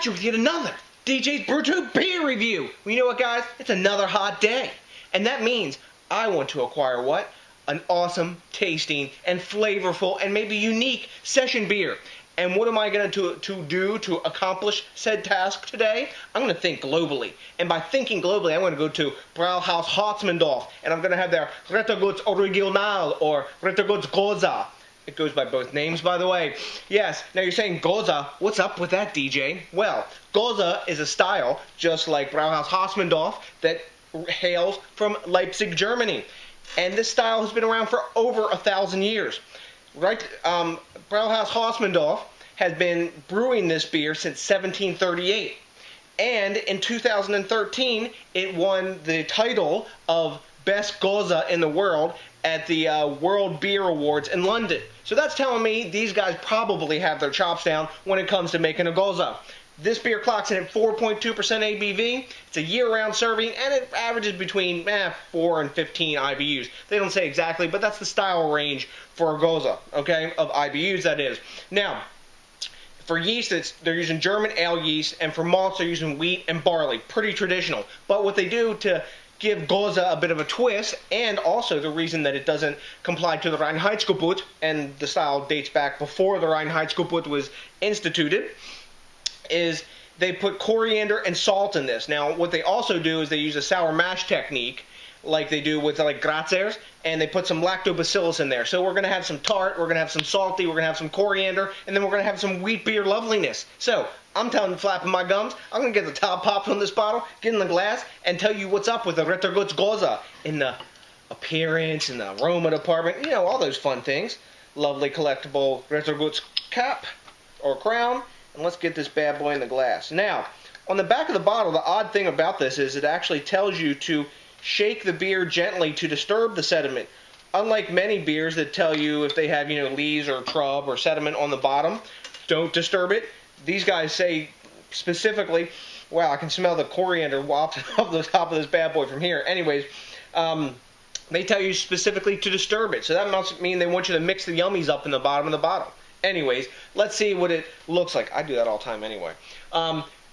you with yet another DJs BrewTube beer review. Well, you know what, guys? It's another hot day. And that means I want to acquire what? An awesome, tasting, and flavorful, and maybe unique session beer. And what am I going to do to accomplish said task today? I'm going to think globally. And by thinking globally, I'm going to go to Brauhaus Hartmannsdorf, and I'm going to have their Ritterguts Original, or Ritterguts Gose. It goes by both names, by the way. Yes, now you're saying Gose, what's up with that, DJ? Well, Gose is a style, just like Brauhaus Hartmannsdorf, that hails from Leipzig, Germany. And this style has been around for over 1,000 years. Right, Brauhaus Hartmannsdorf has been brewing this beer since 1738. And in 2013, it won the title of Best Gose in the world at the World Beer Awards in London. So that's telling me these guys probably have their chops down when it comes to making a Gose. This beer clocks in at 4.2% ABV. It's a year-round serving, and it averages between 4 and 15 IBUs. They don't say exactly, but that's the style range for a Gose, okay, of IBUs, that is. Now, for yeast, they're using German ale yeast, and for malts, they're using wheat and barley. Pretty traditional. But what they do to give Gose a bit of a twist, and also the reason that it doesn't comply to the Reinheitsgebot, and the style dates back before the Reinheitsgebot was instituted, is they put coriander and salt in this. Now, what they also do is they use a sour mash technique, like they do with like Grazers, and they put some lactobacillus in there. So we're going to have some tart, we're going to have some salty, we're going to have some coriander, and then we're going to have some wheat beer loveliness. So, I'm telling you, flapping my gums, I'm going to get the top popped on this bottle, get in the glass, and tell you what's up with the Ritterguts Gose in the appearance, in the aroma department, you know, all those fun things. Lovely collectible Ritterguts cap, or crown. And let's get this bad boy in the glass. Now, on the back of the bottle, the odd thing about this is it actually tells you to shake the beer gently to disturb the sediment. Unlike many beers that tell you if they have, lees or trub or sediment on the bottom, don't disturb it. These guys say specifically, wow, I can smell the coriander off the top of this bad boy from here. Anyways, they tell you specifically to disturb it. So that must mean they want you to mix the yummies up in the bottom of the bottle. Anyways, let's see what it looks like. I do that all the time anyway.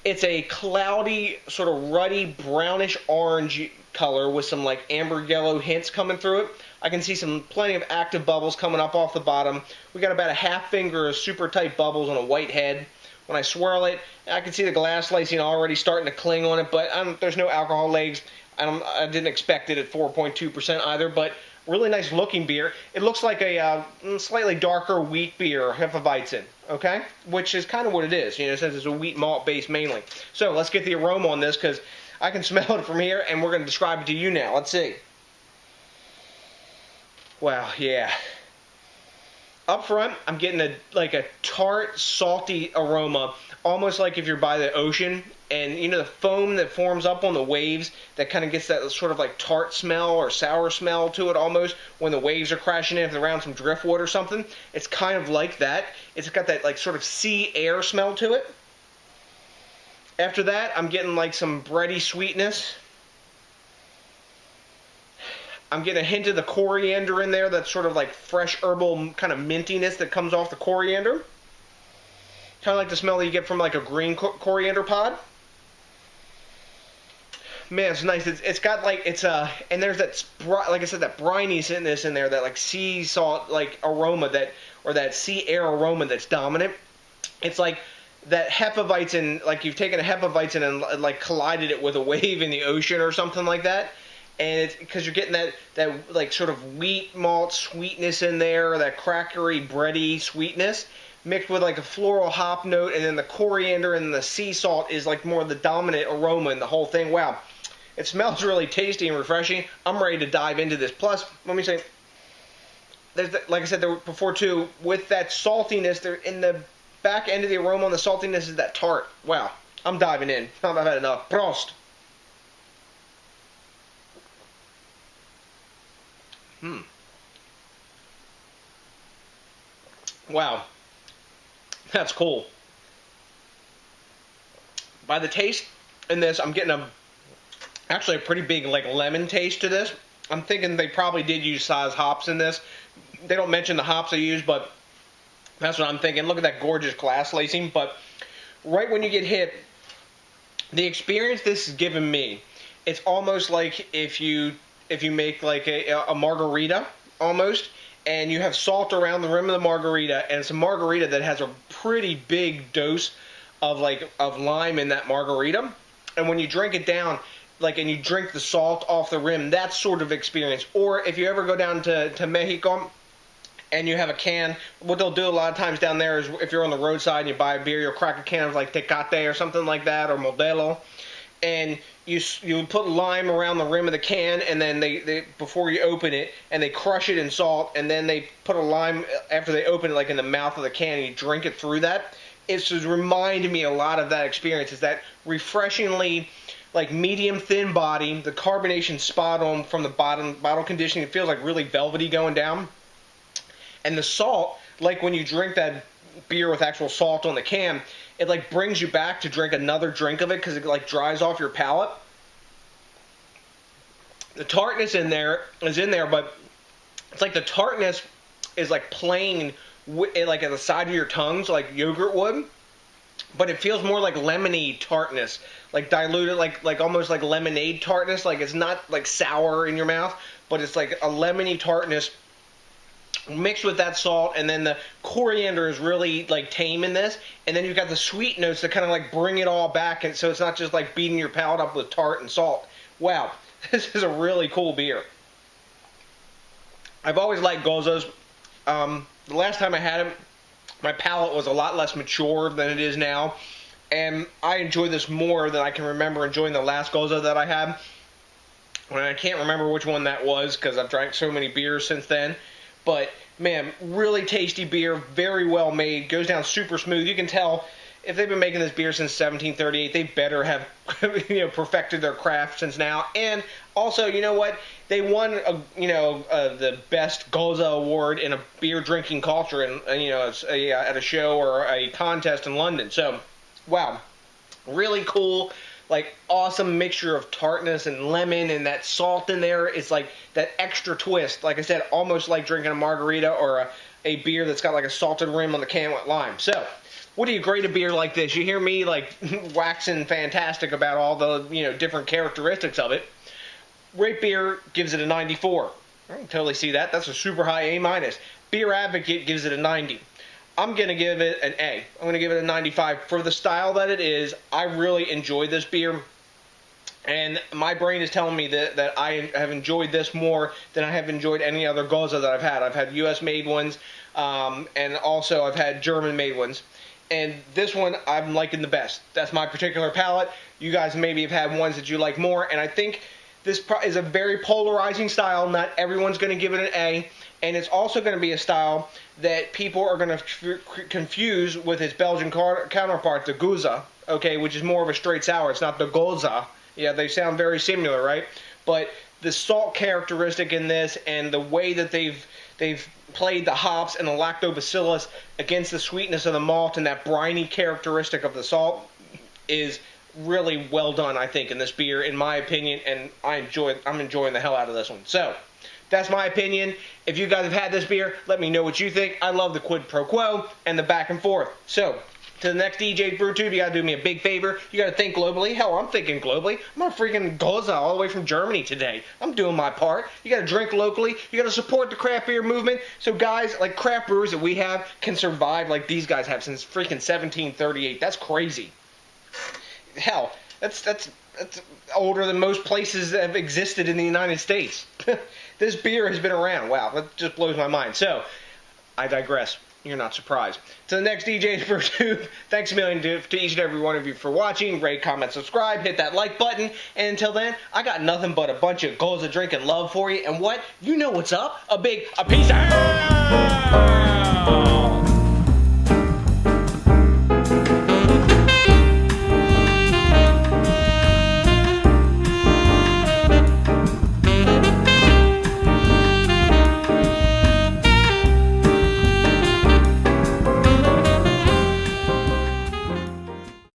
It's a cloudy, sort of ruddy, brownish orange color with some like amber yellow hints coming through it. I can see plenty of active bubbles coming up off the bottom. We got about a half finger of super tight bubbles on a white head. When I swirl it, I can see the glass lacing already starting to cling on it, but there's no alcohol legs. I didn't expect it at 4.2% either, but really nice looking beer. It looks like a slightly darker wheat beer, Hefeweizen, okay? Which is kind of what it is, since it's a wheat malt base mainly. So let's get the aroma on this, because I can smell it from here, and we're going to describe it to you now. Let's see. Wow, yeah. Up front, I'm getting a tart, salty aroma, almost like if you're by the ocean, and the foam that forms up on the waves that kind of gets that sort of like tart smell or sour smell to it almost when the waves are crashing in around some driftwood or something. It's kind of like that. It's got that like sort of sea air smell to it. After that, I'm getting like some bready sweetness. I'm getting a hint of the coriander in there, that sort of like fresh herbal kind of mintiness that comes off the coriander. Kind of like the smell that you get from like a green coriander pod. Man, it's nice. It's got like, and there's that, like I said, that brininess in there, that like sea salt like aroma or that sea air aroma that's dominant. It's like that Hefeweizen, like you've taken a Hefeweizen and like collided it with a wave in the ocean or something like that. And it's because you're getting that like sort of wheat malt sweetness in there, that crackery, bready sweetness, mixed with like a floral hop note, and then the coriander and the sea salt is like more of the dominant aroma in the whole thing. Wow, it smells really tasty and refreshing. I'm ready to dive into this. Plus, let me say, like I said there before too, with that saltiness, there in the back end of the aroma on the saltiness is that tart. Wow, I'm diving in. I've had enough. Prost. Wow, that's cool. By the taste in this, I'm getting actually a pretty big like lemon taste to this. I'm thinking they probably did use size hops in this. They don't mention the hops they use, but that's what I'm thinking. Look at that gorgeous glass lacing. But right when you get hit, the experience this has given me, it's almost like if you make like a margarita almost, and you have salt around the rim of the margarita, and it's a margarita that has a pretty big dose of lime in that margarita, and when you drink it down, and you drink the salt off the rim, that sort of experience. Or if you ever go down to Mexico and you have a can, what they'll do a lot of times down there is if you're on the roadside and you buy a beer, you'll crack a can of like Tecate or something like that, or Modelo, and you put lime around the rim of the can, and then they before you open it, and they crush it in salt, and then they put a lime after they open it like in the mouth of the can, and you drink it through that. It's just reminded me a lot of that experience. Is that refreshingly like medium thin body, the carbonation spot on from the bottle conditioning. It feels like really velvety going down. And the salt, like when you drink that beer with actual salt on the can, it like brings you back to drink another drink of it because it like dries off your palate. The tartness is in there, but it's like the tartness is like playing like at the side of your tongue, so like yogurt would. But it feels more like lemony tartness, like diluted, like almost like lemonade tartness. Like it's not like sour in your mouth, but it's like a lemony tartness mixed with that salt, and then the coriander is really like tame in this, and then you've got the sweet notes that kind of like bring it all back, and so it's not just like beating your palate up with tart and salt. Wow, this is a really cool beer. I've always liked Goses. The last time I had it, my palate was a lot less mature than it is now, and I enjoy this more than I can remember enjoying the last Gose that I had. And I can't remember which one that was because I've drank so many beers since then. But man, really tasty beer, very well made, goes down super smooth. You can tell if they've been making this beer since 1738, they better have perfected their craft since now. And also, you know what? They won the best Gose award in a beer drinking culture, and at a show or a contest in London. So, wow, really cool. Like awesome mixture of tartness and lemon, and that salt in there is like that extra twist. Like I said, almost like drinking a margarita or a beer that's got like a salted rim on the can with lime. So, what do you grade a beer like this? You hear me like waxing fantastic about all the different characteristics of it. Rate Beer gives it a 94. I can totally see that. That's a super high A-. Beer Advocate gives it a 90. I'm going to give it an A. I'm going to give it a 95. For the style that it is, I really enjoyed this beer. And my brain is telling me that I have enjoyed this more than I have enjoyed any other Gose that I've had. I've had US-made ones, and also I've had German-made ones. And this one I'm liking the best. That's my particular palate. You guys maybe have had ones that you like more. And I think this is a very polarizing style. Not everyone's going to give it an A. And it's also going to be a style that people are going to confuse with its Belgian counterpart, the Geuze, okay, which is more of a straight sour. It's not the Gose. Yeah, they sound very similar, right? But the salt characteristic in this and the way that they've played the hops and the lactobacillus against the sweetness of the malt and that briny characteristic of the salt is really well done, I think, in this beer, in my opinion, and I'm enjoying the hell out of this one. So, that's my opinion. If you guys have had this beer, let me know what you think. I love the quid pro quo and the back and forth. So, to the next DJs BrewTube, you gotta do me a big favor. You gotta think globally. Hell, I'm thinking globally. I'm on freaking Gose all the way from Germany today. I'm doing my part. You gotta drink locally. You gotta support the craft beer movement. So guys, like craft brewers that we have, can survive like these guys have since freaking 1738. That's crazy. Hell, that's older than most places that have existed in the United States. This beer has been around. Wow, that just blows my mind. So, I digress. You're not surprised. To the next DJs BrewTube, thanks a million to each and every one of you for watching. Rate, comment, subscribe, hit that like button. And until then, I got nothing but a bunch of Gose drinking love for you. And what? You know what's up? A peace out!